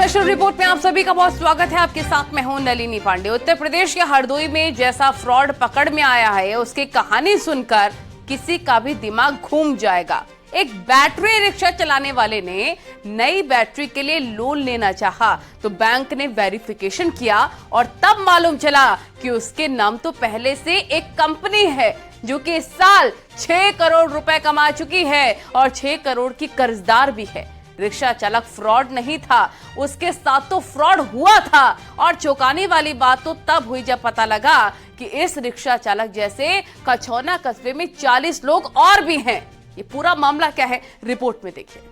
Special report में आप सभी का बहुत स्वागत है। आपके साथ मैं हूं नलिनी पांडे। उत्तर प्रदेश के हरदोई में जैसा फ्रॉड पकड़ में आया है, उसकी कहानी सुनकर किसी का भी दिमाग घूम जाएगा। एक बैटरी रिक्शा चलाने वाले ने नई बैटरी के लिए लोन लेना चाहा तो बैंक ने वेरिफिकेशन किया और तब मालूम चला कि उसके नाम तो पहले से एक कंपनी है जो कि इस साल 6 करोड़ रुपए कमा चुकी है और 6 करोड़ की कर्जदार भी है। रिक्शा चालक फ्रॉड नहीं था, उसके साथ तो फ्रॉड हुआ था। और चौंकाने वाली बात तो तब हुई जब पता लगा कि इस रिक्शा चालक जैसे कछौना कस्बे में 40 लोग और भी हैं। ये पूरा मामला क्या है, रिपोर्ट में देखिए।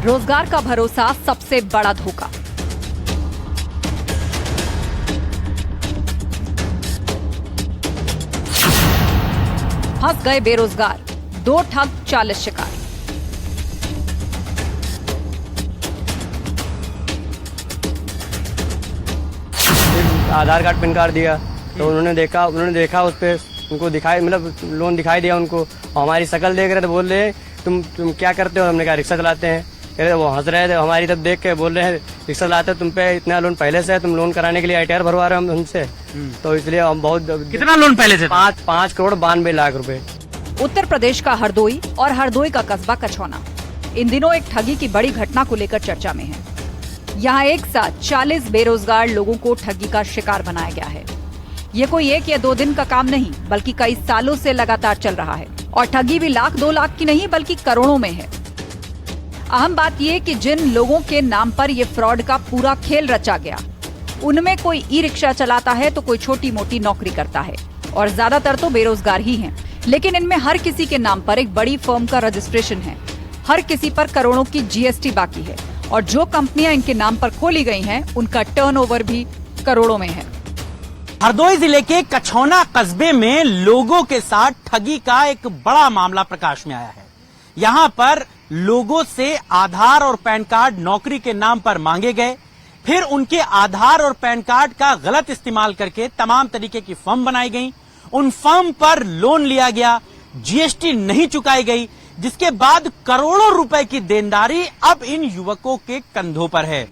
रोजगार का भरोसा सबसे बड़ा धोखा। फंस गए बेरोजगार, 2 ठग 40 शिकार। आधार कार्ड पैन कार्ड दिया तो उन्होंने देखा उस पे उनको दिखाई, मतलब लोन दिखाई दिया उनको। हमारी शक्ल देख रहे थे, बोल रहे तुम क्या करते हो? हमने कहा रिक्शा चलाते हैं। कह रहे वो हंस रहे थे, हमारी तब देख के बोल रहे हैं रिक्शा चलाते हो, तुम पे इतना लोन पहले से है, तुम लोन कराने के लिए ITR भरवा रहे हो हम उनसे। तो इसलिए हम बहुत। कितना लोन पहले से? 5 करोड़ 92 लाख रुपए। उत्तर प्रदेश का हरदोई और हरदोई का कस्बा कछौना इन दिनों एक ठगी की बड़ी घटना को लेकर चर्चा में है। यहाँ एक साथ 40 बेरोजगार लोगों को ठगी का शिकार बनाया गया है। ये कोई 1 या 2 दिन का काम नहीं, बल्कि कई सालों से लगातार चल रहा है और ठगी भी लाख 2 लाख की नहीं बल्कि करोड़ों में है। अहम बात ये कि जिन लोगों के नाम पर ये फ्रॉड का पूरा खेल रचा गया, उनमें कोई ई-रिक्शा चलाता है तो कोई छोटी मोटी नौकरी करता है और ज्यादातर तो बेरोजगार ही हैं। लेकिन इनमें हर किसी के नाम पर एक बड़ी फर्म का रजिस्ट्रेशन है, हर किसी पर करोड़ों की GST बाकी है और जो कंपनियां इनके नाम पर खोली गई हैं, उनका टर्नओवर भी करोड़ों में है। हरदोई जिले के कछौना कस्बे में लोगों के साथ ठगी का एक बड़ा मामला प्रकाश में आया है। यहाँ पर लोगों से आधार और पैन कार्ड नौकरी के नाम पर मांगे गए, फिर उनके आधार और पैन कार्ड का गलत इस्तेमाल करके तमाम तरीके की फर्म बनाई गई। उन फर्म पर लोन लिया गया, GST नहीं चुकाई गई, जिसके बाद करोड़ों रुपए की देनदारी अब इन युवकों के कंधों पर है।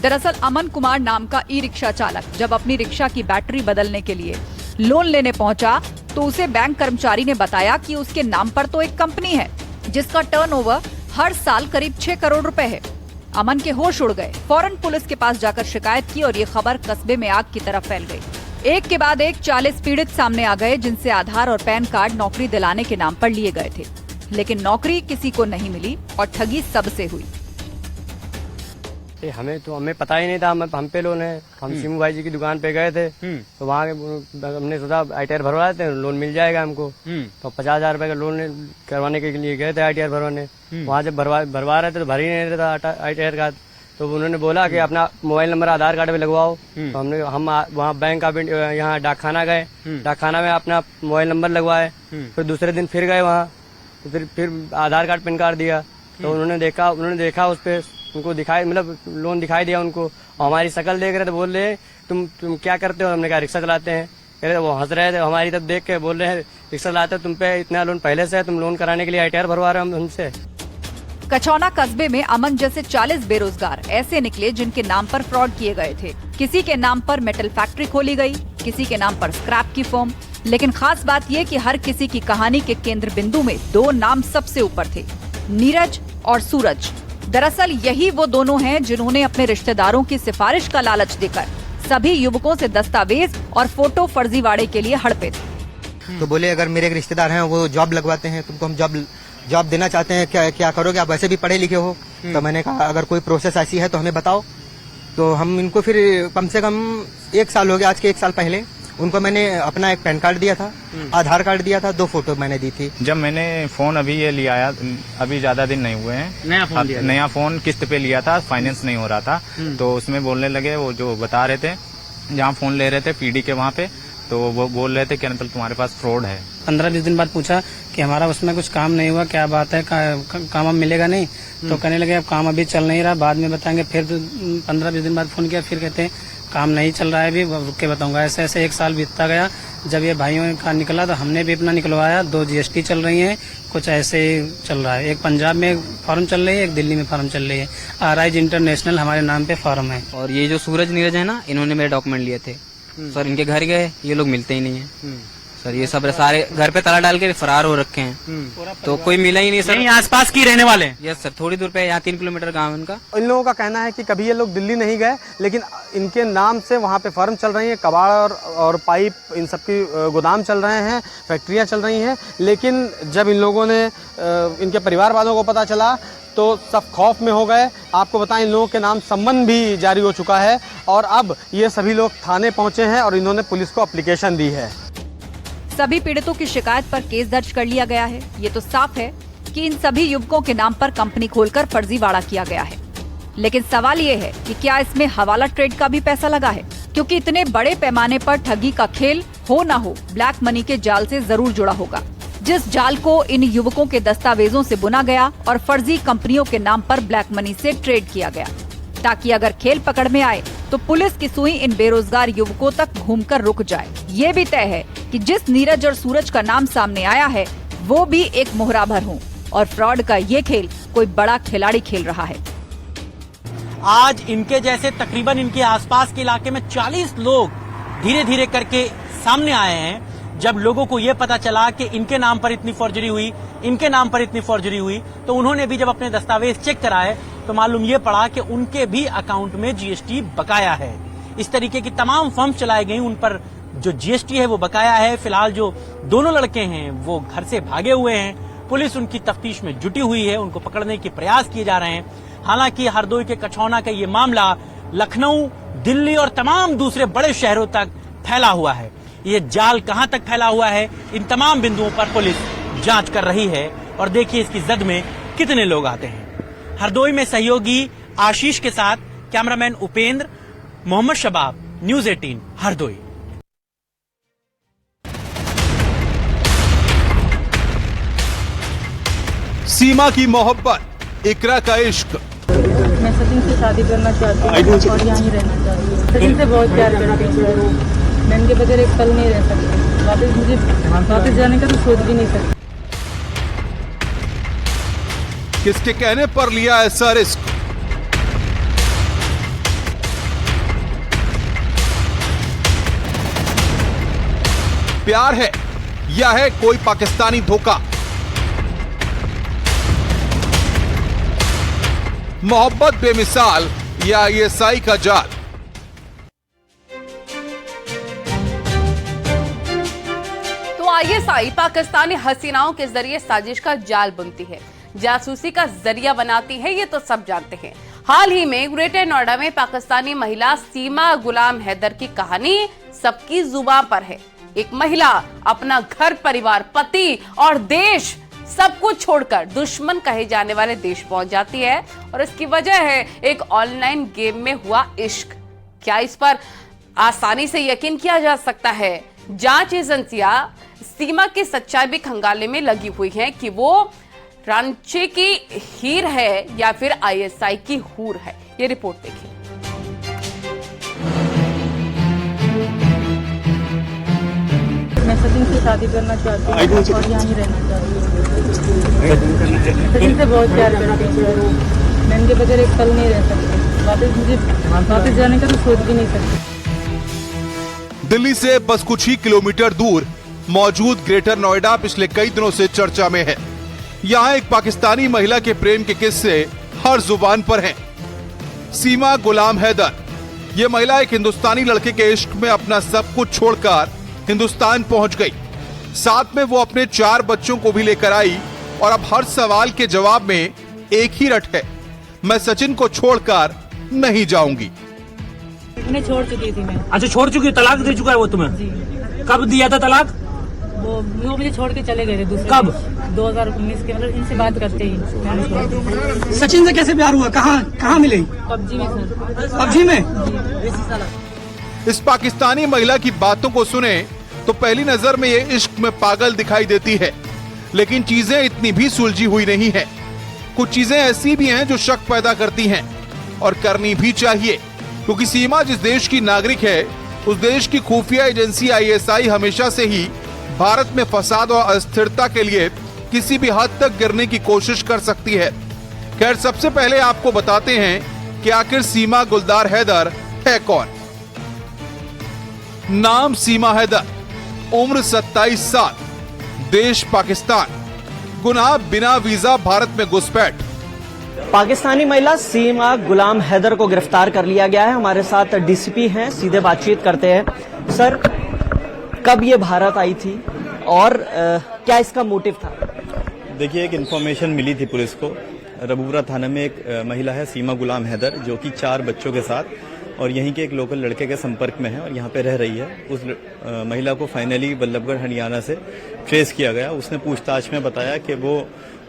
दरअसल अमन कुमार नाम का ई-रिक्शा चालक जब अपनी रिक्शा की बैटरी बदलने के लिए लोन लेने पहुंचा तो उसे बैंक कर्मचारी ने बताया कि उसके नाम पर तो एक कंपनी है जिसका टर्नओवर हर साल करीब 6 करोड़ रुपए है। अमन के होश उड़ गए, फौरन पुलिस के पास जाकर शिकायत की और ये खबर कस्बे में आग की तरह फैल गई। एक के बाद एक 40 पीड़ित सामने आ गए जिनसे आधार और पैन कार्ड नौकरी दिलाने के नाम पर लिए गए थे, लेकिन नौकरी किसी को नहीं मिली और ठगी सबसे हुई। हमें पता ही नहीं था, हम पे लोन है। हम सिमू भाई जी की दुकान पे गए थे तो वहाँ हमने सोचा ITR भरवा देते हैं, लोन मिल जाएगा हमको। तो 50,000 रुपए का लोन करवाने के लिए गए थे ITR भरवाने। वहाँ जब भरवा रहे थे तो भर ही नहीं रहा था ITR कार्ड। तो उन्होंने बोला कि अपना मोबाइल नंबर आधार कार्ड पे लगवाओ। तो हम वहाँ बैंक ऑफ यहाँ डाकखाना गए, डाकखाना में अपना मोबाइल नंबर लगवाए। फिर दूसरे दिन फिर गए वहाँ, तो फिर आधार कार्ड पैन कार्ड दिया तो उन्होंने देखा उस पे उनको दिखाई, मतलब लोन दिखाई दिया उनको। हमारी शक्ल देख रहे थे, बोल रहे तुम क्या करते हो? हमने कहा रिक्शा चलाते हैं। कह रहे वो हंस रहे थे, हमारी तब देख के बोल रहे हैं रिक्शा चलाते हो, तुम पे इतना लोन पहले से है, तुम लोन कराने के लिए ITR भरवा रहे हो हम उनसे। कछौना कस्बे में अमन जैसे 40 बेरोजगार ऐसे निकले जिनके नाम पर फ्रॉड किए गए थे। किसी के नाम पर मेटल फैक्ट्री खोली गई, किसी के नाम पर स्क्रैप की फर्म। लेकिन खास बात ये कि हर किसी की कहानी के केंद्र बिंदु में 2 नाम सबसे ऊपर थे, नीरज और सूरज। दरअसल यही वो दोनों हैं जिन्होंने अपने रिश्तेदारों की सिफारिश का लालच देकर सभी युवकों से दस्तावेज और फोटो फर्जीवाड़े के लिए हड़पे थे। तो बोले अगर मेरे एक रिश्तेदार हैं वो जॉब लगवाते हैं, तुमको हम जॉब देना चाहते हैं, क्या करोगे? आप वैसे भी पढ़े लिखे हो। तो मैंने कहा अगर कोई प्रोसेस ऐसी है तो हमें बताओ। तो हम इनको फिर कम से कम 1 साल हो गया, आज के 1 साल पहले उनको मैंने अपना एक पैन कार्ड दिया था, आधार कार्ड दिया था, 2 फोटो मैंने दी थी। जब मैंने फोन अभी ये लिया आया, अभी ज्यादा दिन नहीं हुए हैं, नया फोन किस्त पे लिया था, फाइनेंस नहीं हो रहा था। तो उसमें बोलने लगे, वो जो बता रहे थे जहाँ फोन ले रहे थे PD के वहाँ पे, तो वो बोल रहे थे कि अंकल तुम्हारे पास फ्रॉड है। 15-20 दिन बाद पूछा कि हमारा उसमें कुछ काम नहीं हुआ, क्या बात है, काम अब मिलेगा नहीं? तो कहने लगे अब काम अभी चल नहीं रहा, बाद में बताएंगे। फिर 15-20 दिन बाद फोन किया, फिर कहते हैं काम नहीं चल रहा है अभी, रुक के बताऊंगा। ऐसे ऐसे 1 साल बीतता गया। जब ये भाइयों का निकला तो हमने भी अपना निकलवाया। 2 GST चल रही हैं, कुछ ऐसे ही चल रहा है। एक पंजाब में फॉर्म चल रही है, एक दिल्ली में फॉर्म चल रही है। RIs इंटरनेशनल हमारे नाम पे फॉर्म है। और ये जो सूरज नीरज है ना, इन्होंने मेरे डॉक्यूमेंट लिए थे सर। इनके घर गए, ये लोग मिलते ही नहीं है सर। ये सब सारे घर पे ताला डाल के फरार हो रखे हैं, तो कोई मिला ही नहीं सर। यहीं आसपास की रहने वाले हैं? यस सर, थोड़ी दूर पे, यहाँ 3 किलोमीटर गाँव है इनका। इन लोगों का कहना है कि कभी ये लोग दिल्ली नहीं गए, लेकिन इनके नाम से वहाँ पे फर्म चल रही है, कबाड़ और पाइप, इन सब की गोदाम चल रहे हैं, फैक्ट्रियाँ चल रही हैं। लेकिन जब इन लोगों ने इनके परिवार वालों को पता चला तो सब खौफ में हो गए। आपको बताएं, इन लोगों के नाम सम्मन भी जारी हो चुका है और अब ये सभी लोग थाने पहुँचे हैं और इन्होंने पुलिस को एप्लीकेशन दी है। सभी पीड़ितों की शिकायत पर केस दर्ज कर लिया गया है। ये तो साफ है कि इन सभी युवकों के नाम पर कंपनी खोलकर फर्जीवाड़ा किया गया है। लेकिन सवाल ये है कि क्या इसमें हवाला ट्रेड का भी पैसा लगा है? क्योंकि इतने बड़े पैमाने पर ठगी का खेल हो ना हो, ब्लैक मनी के जाल से जरूर जुड़ा होगा, जिस जाल को इन युवकों के दस्तावेजों से बुना गया और फर्जी कंपनियों के नाम पर ब्लैक मनी से ट्रेड किया गया, ताकि अगर खेल पकड़ में आए तो पुलिस की सुई इन बेरोजगार युवकों तक घूमकर रुक जाए। ये भी तय है कि जिस नीरज और सूरज का नाम सामने आया है वो भी एक मोहराभर हो और फ्रॉड का ये खेल कोई बड़ा खिलाड़ी खेल रहा है। आज इनके जैसे तकरीबन इनके आसपास के इलाके में 40 लोग धीरे धीरे करके सामने आए हैं। जब लोगों को यह पता चला कि इनके नाम पर इतनी फॉर्जरी हुई, इनके नाम पर इतनी फॉर्जरी हुई, तो उन्होंने भी जब अपने दस्तावेज चेक कराए तो मालूम ये पड़ा कि उनके भी अकाउंट में GST बकाया है। इस तरीके की तमाम फर्म चलाई गई, उन पर जो GST है वो बकाया है। फिलहाल जो दोनों लड़के हैं वो घर से भागे हुए हैं। पुलिस उनकी तफ्तीश में जुटी हुई है, उनको पकड़ने के प्रयास किए जा रहे हैं। हालांकि हरदोई के कछौना का ये मामला लखनऊ, दिल्ली और तमाम दूसरे बड़े शहरों तक फैला हुआ है। ये जाल कहां तक फैला हुआ है, इन तमाम बिंदुओं पर पुलिस जांच कर रही है। और देखिए इसकी जद में कितने लोग आते हैं। हरदोई में सहयोगी आशीष के साथ कैमरामैन उपेंद्र, मोहम्मद शबाब, न्यूज़ 18 हरदोई। सीमा की मोहब्बत, इकरा का इश्क। मैं सचिन से शादी करना चाहती हूँ और यहाँ ही रहना चाहती हूँ। सचिन से बहुत प्यार करती हूँ। मैं इनके बगैर एक पल नहीं रह सकती। मुझे वापस जाने का तो सोच भी नहीं सकती। किसके कहने पर लिया ऐसा रिस्क? प्यार है या है कोई पाकिस्तानी धोखा? मोहब्बत बेमिसाल या ISI का जाल? तो ISI पाकिस्तानी हसीनाओं के जरिए साजिश का जाल बुनती है, जासूसी का जरिया बनाती है, ये तो सब जानते हैं। हाल ही में ग्रेटर नोएडा में पाकिस्तानी महिला सीमा गुलाम हैदर की कहानी सबकी जुबान पर है। एक महिला अपना घर परिवार, पति और देश सब कुछ छोड़कर दुश्मन कहे जाने वाले देश पहुंच जाती है और इसकी वजह है एक ऑनलाइन गेम में हुआ इश्क। क्या इस पर आसानी से यकीन किया जा सकता है? जांच एजेंसियां सीमा की सच्चाई भी खंगालने में लगी हुई हैं कि वो रांची की हीर है या फिर ISI की हूर है। ये रिपोर्ट देखिए। मैं सचिन से शादी करना चाहती हूँ और यहाँ ही रहना चाहती हूँ। सचिन से बहुत प्यार करती हूँ। मैं इनके बगैर एक पल नहीं रह सकती। मुझे वापस जाने का तो सोच भी नहीं सकती। दिल्ली से बस कुछ ही किलोमीटर दूर मौजूद ग्रेटर नोएडा पिछले कई दिनों से चर्चा में है। यहाँ एक पाकिस्तानी महिला के प्रेम के किस्से हर जुबान पर हैं। सीमा गुलाम हैदर, ये महिला एक हिंदुस्तानी लड़के के इश्क में अपना सब कुछ छोड़कर हिंदुस्तान पहुंच गई। साथ में वो अपने 4 बच्चों को भी लेकर आई और अब हर सवाल के जवाब में एक ही रट है, मैं सचिन को छोड़कर नहीं जाऊंगी। उन्हें छोड़ चुकी थी मैं। अच्छा, छोड़ चुकी? तलाक दे चुका है वो तुम्हें? जी। कब दिया था तलाक? वो मुझे छोड़ के चले गए थे दूसरे। कब? 2019 के, मतलब इनसे बात करते ही। सचिन से कैसे प्यार हुआ? कहाँ मिली? PUBG में सर। PUBG में? इस पाकिस्तानी महिला की बातों को सुने तो पहली नजर में ये इश्क में पागल दिखाई देती है, लेकिन चीजें इतनी भी सुलझी हुई नहीं है। कुछ चीजें ऐसी भी हैं जो शक पैदा करती हैं और करनी भी चाहिए। क्योंकि सीमा जिस देश की नागरिक है, उस देश की खुफिया एजेंसी आईएसआई हमेशा से ही भारत में फसाद और अस्थिरता के लिए किसी भी हद तक गिरने की कोशिश कर सकती है। खैर, सबसे पहले आपको बताते हैं कि आखिर सीमा गुलजार हैदर है कौन। नाम सीमा हैदर, उम्र 27 साल, देश पाकिस्तान, गुनाह बिना वीजा भारत में घुसपैठ। पाकिस्तानी महिला सीमा गुलाम हैदर को गिरफ्तार कर लिया गया है। हमारे साथ डीसीपी हैं, सीधे बातचीत करते हैं। सर, कब ये भारत आई थी और क्या इसका मोटिव था? देखिए, एक इन्फॉर्मेशन मिली थी पुलिस को। रबूपुरा थाना में एक महिला है सीमा गुलाम हैदर, जो कि 4 बच्चों के साथ और यहीं के एक लोकल लड़के के संपर्क में है और यहाँ पे रह रही है। उस महिला को फाइनली बल्लभगढ़ हरियाणा से ट्रेस किया गया। उसने पूछताछ में बताया कि वो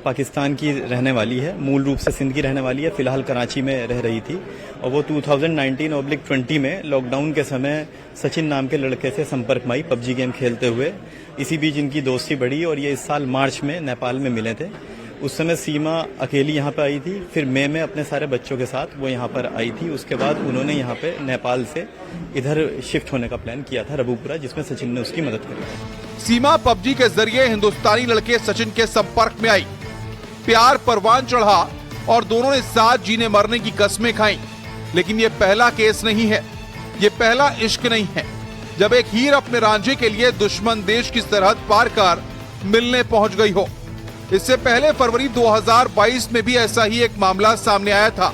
पाकिस्तान की रहने वाली है, मूल रूप से सिंध की रहने वाली है, फिलहाल कराची में रह रही थी और वो 2019-20 में लॉकडाउन के समय सचिन नाम के लड़के से संपर्क में आई पबजी गेम खेलते हुए। इसी बीच इनकी दोस्ती बढ़ी और ये इस साल मार्च में नेपाल में मिले थे। उस समय सीमा अकेली यहाँ पर आई थी, फिर मई में अपने सारे बच्चों के साथ वो यहाँ पर आई थी। उसके बाद उन्होंने यहाँ पे नेपाल से इधर शिफ्ट होने का प्लान किया था रबूपुरा, जिसमें सचिन ने उसकी मदद करी। सीमा पबजी के जरिए हिंदुस्तानी लड़के सचिन के संपर्क में आई, प्यार परवान चढ़ा और दोनों ने साथ जीने मरने की कस्में खाई। लेकिन ये पहला केस नहीं है, ये पहला इश्क नहीं है जब एक हीर अपने रांझे के लिए दुश्मन देश की सरहद पार कर मिलने पहुंच गई हो। इससे पहले फरवरी 2022 में भी ऐसा ही एक मामला सामने आया था।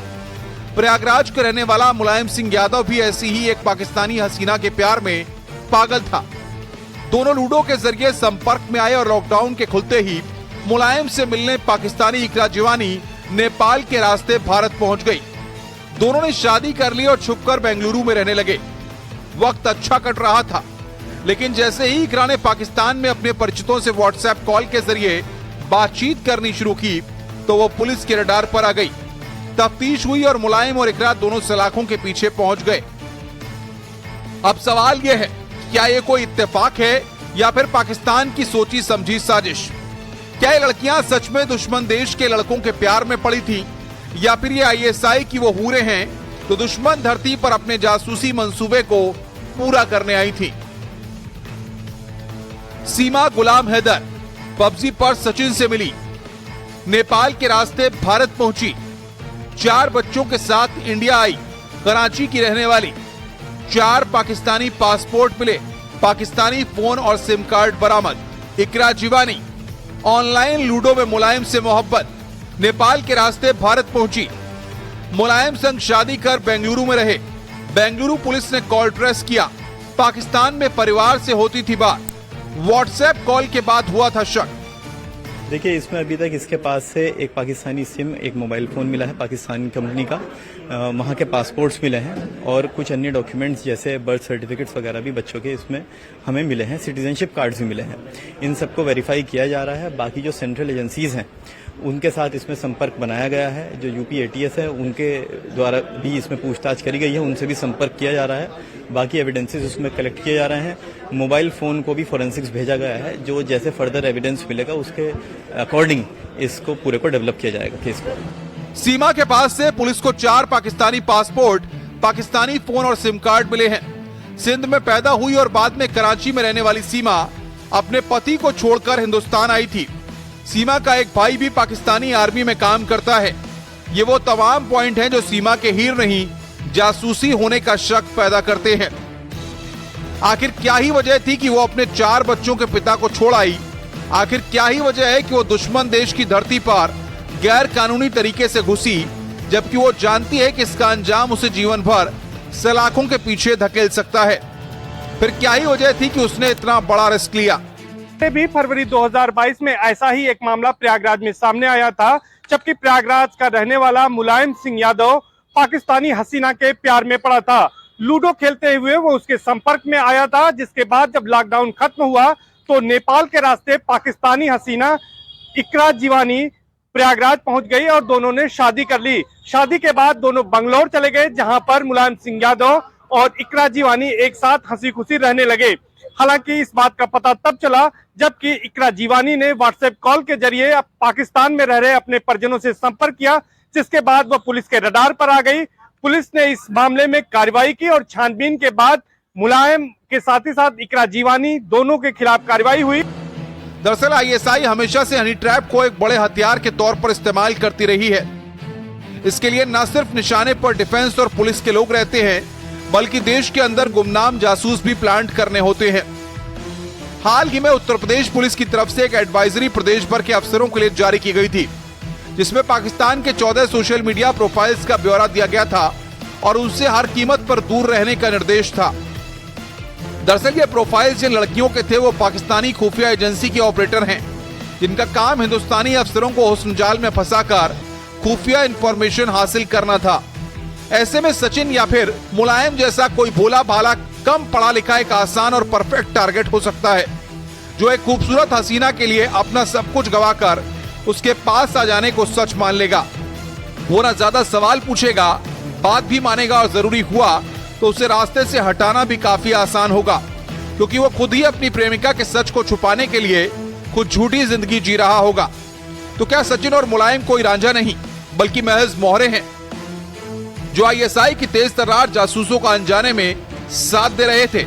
प्रयागराज के रहने वाला मुलायम सिंह यादव भी ऐसी ही एक पाकिस्तानी हसीना के प्यार में पागल था। दोनों लूडो के जरिए संपर्क में आए और लॉकडाउन के खुलते ही मुलायम से मिलने पाकिस्तानी इकरा जीवानी नेपाल के रास्ते भारत पहुंच गई। दोनों ने शादी कर ली और छुपकर बेंगलुरु में रहने लगे। वक्त अच्छा कट रहा था, लेकिन जैसे ही इकरा ने पाकिस्तान में अपने परिचितों से व्हाट्सएप कॉल के जरिए बातचीत करनी शुरू की तो वो पुलिस के रडार पर आ गई। तफ्तीश हुई और मुलायम और इकरा दोनों सलाखों के पीछे पहुंच गए। अब सवाल यह है, क्या ये कोई इत्तेफाक है या फिर पाकिस्तान की सोची समझी साजिश? क्या ये लड़कियां सच में दुश्मन देश के लड़कों के प्यार में पड़ी थी या फिर ये आईएसआई की वो हूरें हैं तो दुश्मन धरती पर अपने जासूसी मंसूबे को पूरा करने आई थी? सीमा गुलाम हैदर पबजी पर सचिन से मिली, नेपाल के रास्ते भारत पहुंची, 4 बच्चों के साथ इंडिया आई, कराची की रहने वाली, 4 पाकिस्तानी पासपोर्ट मिले, पाकिस्तानी फोन और सिम कार्ड बरामद। इकरा जीवानी ऑनलाइन लूडो में मुलायम से मोहब्बत, नेपाल के रास्ते भारत पहुंची, मुलायम संग शादी कर बेंगलुरु में रहे। बेंगलुरु पुलिस ने कॉल ट्रेस किया, पाकिस्तान में परिवार से होती थी बात, व्हाट्सएप कॉल के बाद हुआ था शक। देखिए, इसमें अभी तक इसके पास से एक पाकिस्तानी सिम, एक मोबाइल फोन मिला है पाकिस्तानी कंपनी का, वहाँ के पासपोर्ट्स मिले हैं और कुछ अन्य डॉक्यूमेंट्स जैसे बर्थ सर्टिफिकेट्स वगैरह भी बच्चों के इसमें हमें मिले हैं, सिटीजनशिप कार्ड्स भी मिले हैं। इन सबको वेरीफाई किया जा रहा है। बाकी जो सेंट्रल एजेंसीज हैं उनके साथ इसमें संपर्क बनाया गया है। जो यूपी एटीएस है उनके द्वारा भी इसमें पूछताछ करी गई है, उनसे भी संपर्क किया जा रहा है। बाकी एविडेंसेस उसमें कलेक्ट किए जा रहे हैं। मोबाइल फोन को भी फोरेंसिक्स भेजा गया है, जो जैसे फर्दर एविडेंस मिलेगा उसके अकॉर्डिंग इसको पूरे को डेवलप किया जाएगा केस को। सीमा के पास से पुलिस को 4 पाकिस्तानी पासपोर्ट, पाकिस्तानी फोन और सिम कार्ड मिले हैं। सिंध में पैदा हुई और बाद में कराची में रहने वाली सीमा अपने पति को छोड़कर हिंदुस्तान आई थी। सीमा का एक भाई भी पाकिस्तानी आर्मी में काम करता है। ये वो तमाम पॉइंट हैं जो सीमा के हीर नहीं जासूसी होने का शक पैदा करते हैं। आखिर क्या ही वजह थी कि वो अपने 4 बच्चों के पिता को छोड़ आई? आखिर क्या ही वजह है कि वो दुश्मन देश की धरती पर गैर कानूनी तरीके से घुसी, जबकि वो जानती है कि इसका अंजाम उसे जीवन भर सलाखों के पीछे धकेल सकता है? फिर क्या ही वजह थी कि उसने इतना बड़ा रिस्क लिया? भी फरवरी 2022 में ऐसा ही एक मामला प्रयागराज में सामने आया था, जबकि प्रयागराज का रहने वाला मुलायम सिंह यादव पाकिस्तानी हसीना के प्यार में पड़ा था। लूडो खेलते हुए वो उसके संपर्क में आया था, जिसके बाद जब लॉकडाउन खत्म हुआ तो नेपाल के रास्ते पाकिस्तानी हसीना इकरा जीवानी प्रयागराज पहुंच गई और दोनों ने शादी कर ली। शादी के बाद दोनों बंगलौर चले गए, जहां पर मुलायम सिंह यादव और इकरा जीवानी एक साथ हंसी खुशी रहने लगे। हालांकि इस बात का पता तब चला जबकि इकरा जीवानी ने व्हाट्सएप कॉल के जरिए पाकिस्तान में रह रहे अपने परिजनों से संपर्क किया, जिसके बाद वह पुलिस के रडार पर आ गई। पुलिस ने इस मामले में कार्रवाई की और छानबीन के बाद मुलायम के साथ ही साथ इकरा जीवानी दोनों के खिलाफ कार्रवाई हुई। दरअसल आईएसआई हमेशा से हनी ट्रैप को एक बड़े हथियार के तौर पर इस्तेमाल करती रही है। इसके लिए न सिर्फ निशाने पर डिफेंस और पुलिस के लोग रहते हैं, बल्कि देश के अंदर गुमनाम जासूस भी प्लांट करने होते हैं। हाल ही में उत्तर प्रदेश पुलिस की तरफ से एक एडवाइजरी प्रदेश भर के अफसरों के लिए जारी की गई थी, जिसमें पाकिस्तान के 14 सोशल मीडिया प्रोफाइल्स का ब्यौरा दिया गया था और उनसे हर कीमत पर दूर रहने का निर्देश था। दरअसल ये प्रोफाइल्स जिन लड़कियों के थे वो पाकिस्तानी खुफिया एजेंसी के ऑपरेटर हैं, जिनका काम हिंदुस्तानी अफसरों को हुस्न जाल में फंसाकर खुफिया इंफॉर्मेशन हासिल करना था। ऐसे में सचिन या फिर मुलायम जैसा कोई भोला भाला कम पढ़ा लिखा एक आसान और परफेक्ट टारगेट हो सकता है, जो एक खूबसूरत हसीना के लिए अपना सब कुछ गवाकर उसके पास आ जाने को सच मान लेगा। वो ना ज्यादा सवाल पूछेगा, बात भी मानेगा और जरूरी हुआ तो उसे रास्ते से हटाना भी काफी आसान होगा, क्योंकि वो खुद ही अपनी प्रेमिका के सच को छुपाने के लिए खुद झूठी जिंदगी जी रहा होगा। तो क्या सचिन और मुलायम कोई रांझा नहीं, बल्कि महज मोहरे हैं, जो आईएसआई की तेज तर्रार जासूसों का अनजाने में साथ दे रहे थे।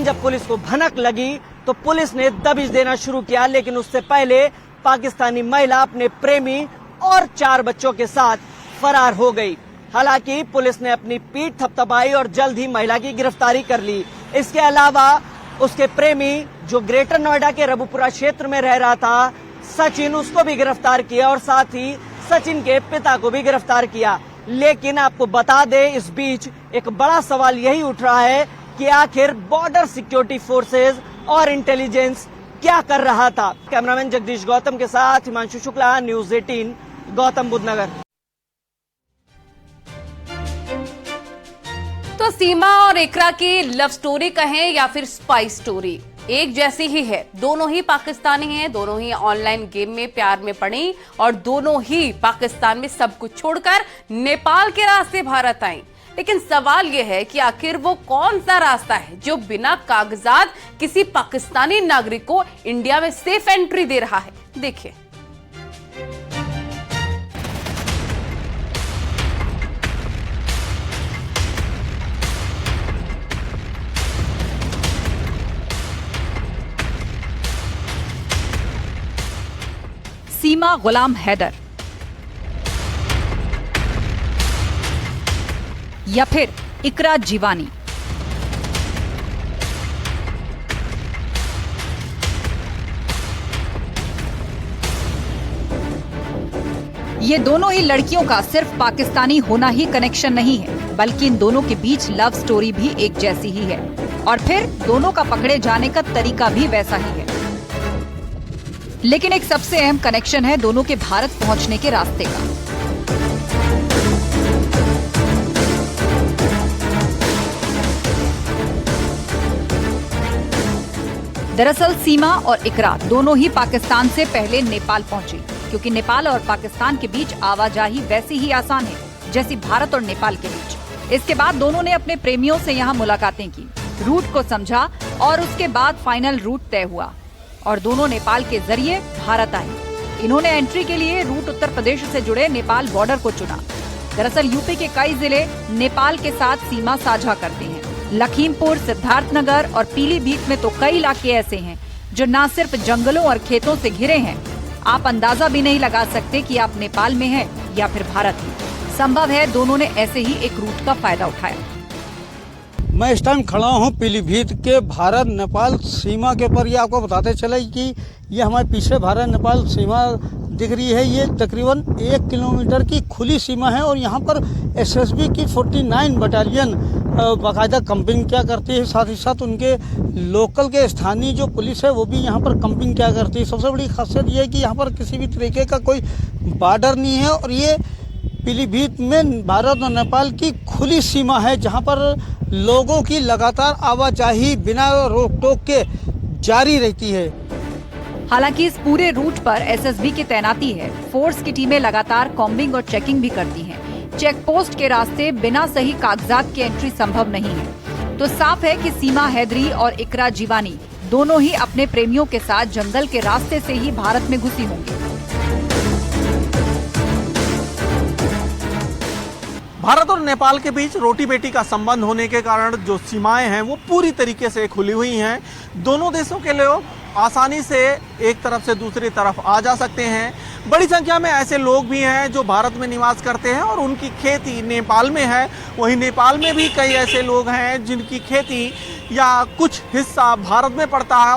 जब पुलिस को भनक लगी तो पुलिस ने दबिश देना शुरू किया, लेकिन उससे पहले पाकिस्तानी महिला अपने प्रेमी और 4 बच्चों के साथ फरार हो गई। हालांकि पुलिस ने अपनी पीठ थपथपाई और जल्द ही महिला की गिरफ्तारी कर ली। इसके अलावा उसके प्रेमी, जो ग्रेटर नोएडा के रबुपुरा क्षेत्र में रह रहा था, सचिन, उसको भी गिरफ्तार किया और साथ ही सचिन के पिता को भी गिरफ्तार किया। लेकिन आपको बता दें, इस बीच एक बड़ा सवाल यही उठ रहा है कि आखिर बॉर्डर सिक्योरिटी फोर्सेज और इंटेलिजेंस क्या कर रहा था। कैमरामैन जगदीश गौतम के साथ हिमांशु शुक्ला, न्यूज 18, गौतम बुद्ध नगर। तो सीमा और इकरा की लव स्टोरी कहें या फिर स्पाई स्टोरी, एक जैसी ही है। दोनों ही पाकिस्तानी हैं, दोनों ही ऑनलाइन गेम में प्यार में पड़ी और दोनों ही पाकिस्तान में सब कुछ छोड़कर नेपाल के रास्ते भारत आई। लेकिन सवाल यह है कि आखिर वो कौन सा रास्ता है जो बिना कागजात किसी पाकिस्तानी नागरिक को इंडिया में सेफ एंट्री दे रहा है। देखिए। सीमा गुलाम हैदर या फिर इकरा जीवानी, ये दोनों ही लड़कियों का सिर्फ पाकिस्तानी होना ही कनेक्शन नहीं है, बल्कि इन दोनों के बीच लव स्टोरी भी एक जैसी ही है और फिर दोनों का पकड़े जाने का तरीका भी वैसा ही है। लेकिन एक सबसे अहम कनेक्शन है दोनों के भारत पहुंचने के रास्ते का। दरअसल सीमा और इकरा दोनों ही पाकिस्तान से पहले नेपाल पहुंची, क्योंकि नेपाल और पाकिस्तान के बीच आवाजाही वैसी ही आसान है जैसी भारत और नेपाल के बीच। इसके बाद दोनों ने अपने प्रेमियों से यहाँ मुलाकातें की, रूट को समझा और उसके बाद फाइनल रूट तय हुआ और दोनों नेपाल के जरिए भारत आए। इन्होंने एंट्री के लिए रूट उत्तर प्रदेश से जुड़े नेपाल बॉर्डर को चुना। दरअसल यूपी के कई जिले नेपाल के साथ सीमा साझा करते हैं। लखीमपुर, सिद्धार्थनगर और पीलीभीत में तो कई इलाके ऐसे हैं जो न सिर्फ जंगलों और खेतों से घिरे हैं, आप अंदाजा भी नहीं लगा सकते कि आप नेपाल में हैं या फिर भारत में। संभव है दोनों ने ऐसे ही एक रूट का फायदा उठाया। मैं इस टाइम खड़ा हूँ पीलीभीत के भारत नेपाल सीमा के ऊपर। ये आपको बताते चले कि ये हमारे पीछे भारत नेपाल सीमा दिख रही है। ये तकरीबन 1 किलोमीटर की खुली सीमा है और यहाँ पर एसएसबी की 49 बटालियन बाकायदा कैंपिंग क्या करती है। साथ ही साथ उनके लोकल के स्थानीय जो पुलिस है वो भी यहाँ पर कैंपिंग क्या करती है। सबसे बड़ी खासियत ये है कि यहाँ पर किसी भी तरीके का कोई बॉर्डर नहीं है और ये पीलीभीत में भारत और नेपाल की खुली सीमा है, जहाँ पर लोगों की लगातार आवाजाही बिना रोक टोक के जारी रहती है। हालांकि इस पूरे रूट पर एसएसबी की तैनाती है। फोर्स की टीमें लगातार कॉम्बिंग और चेकिंग भी करती हैं। चेक पोस्ट के रास्ते बिना सही कागजात की एंट्री संभव नहीं है। तो साफ है कि सीमा हैदरी और इकरा जीवानी दोनों ही अपने प्रेमियों के साथ जंगल के रास्ते से ही भारत में घुसी होंगी। भारत और नेपाल के बीच रोटी बेटी का संबंध होने के कारण जो सीमाएं हैं वो पूरी तरीके से खुली हुई हैं। दोनों देशों के लोग आसानी से एक तरफ से दूसरी तरफ आ जा सकते हैं। बड़ी संख्या में ऐसे लोग भी हैं जो भारत में निवास करते हैं और उनकी खेती नेपाल में है। वहीं नेपाल में भी कई ऐसे लोग हैं जिनकी खेती या कुछ हिस्सा भारत में पड़ता है,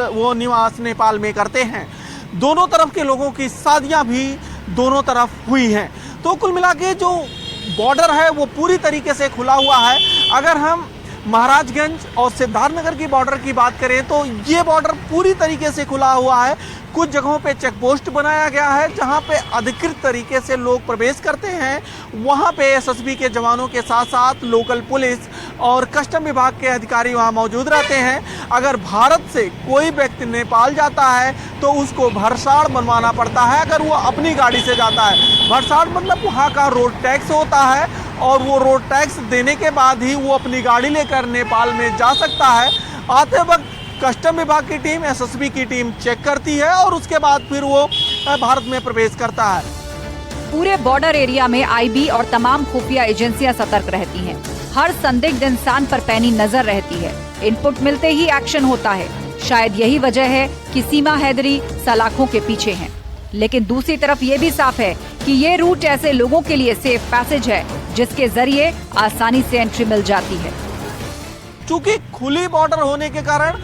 वो निवास नेपाल में करते हैं। दोनों तरफ के लोगों की शादियां भी दोनों तरफ हुई हैं। तो कुल मिला के जो बॉर्डर है वो पूरी तरीके से खुला हुआ है। अगर हम महाराजगंज और सिद्धार्थनगर की बॉर्डर की बात करें तो ये बॉर्डर पूरी तरीके से खुला हुआ है। कुछ जगहों पे चेक पोस्ट बनाया गया है जहां पे अधिकृत तरीके से लोग प्रवेश करते हैं। वहां पे एसएसबी के जवानों के साथ साथ लोकल पुलिस और कस्टम विभाग के अधिकारी वहां मौजूद रहते हैं। अगर भारत से कोई व्यक्ति नेपाल जाता है तो उसको भरसाड़ बनवाना पड़ता है अगर वो अपनी गाड़ी से जाता है। भरसाड़ मतलब वहाँ का रोड टैक्स होता है और वो रोड टैक्स देने के बाद ही वो अपनी गाड़ी लेकर नेपाल में जा सकता है। आते वक्त कस्टम विभाग की टीम, एसएसबी की टीम चेक करती है और उसके बाद फिर वो भारत में प्रवेश करता है। पूरे बॉर्डर एरिया में आईबी और तमाम खुफिया एजेंसियां सतर्क रहती हैं। हर संदिग्ध इंसान पर पैनी नजर रहती है। इनपुट मिलते ही एक्शन होता है। शायद यही वजह है कि सीमा हैदरी सलाखों के पीछे है। लेकिन दूसरी तरफ ये भी साफ है कि ये रूट ऐसे लोगों के लिए सेफ पैसेज है जिसके जरिए आसानी से एंट्री मिल जाती है। चूंकि खुली बॉर्डर होने के कारण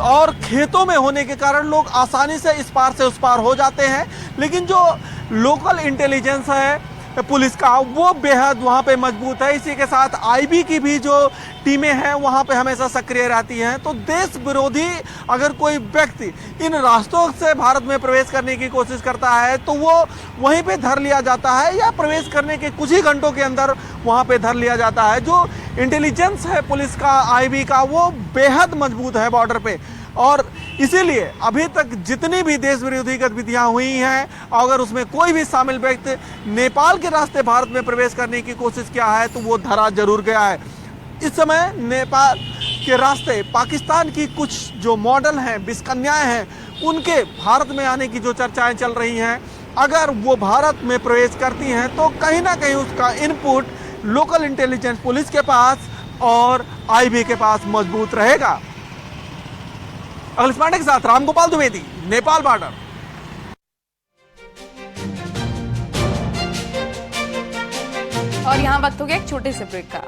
और खेतों में होने के कारण लोग आसानी से इस पार से उस पार हो जाते हैं, लेकिन जो लोकल इंटेलिजेंस है पुलिस का वो बेहद वहाँ पे मजबूत है। इसी के साथ आईबी की भी जो टीमें हैं वहाँ पे हमेशा सक्रिय रहती हैं। तो देश विरोधी अगर कोई व्यक्ति इन रास्तों से भारत में प्रवेश करने की कोशिश करता है तो वो वहीं पे धर लिया जाता है या प्रवेश करने के कुछ ही घंटों के अंदर वहाँ पे धर लिया जाता है। जो इंटेलिजेंस है पुलिस का, आईबी का, वो बेहद मजबूत है बॉर्डर पे। और इसीलिए अभी तक जितनी भी देश विरोधी गतिविधियां हुई हैं, अगर उसमें कोई भी शामिल व्यक्ति नेपाल के रास्ते भारत में प्रवेश करने की कोशिश किया है तो वो धरा जरूर गया है। इस समय नेपाल के रास्ते पाकिस्तान की कुछ जो मॉडल हैं, बिस्कन्याएं हैं, उनके भारत में आने की जो चर्चाएं चल रही हैं, अगर वो भारत में प्रवेश करती हैं तो कहीं ना कहीं उसका इनपुट लोकल इंटेलिजेंस पुलिस के पास और आईबी के पास मजबूत रहेगा। अखिलेश पांडे के साथ रामगोपाल द्विवेदी, नेपाल बॉर्डर। और यहाँ वक्त हो गया एक छोटे से ब्रेक का।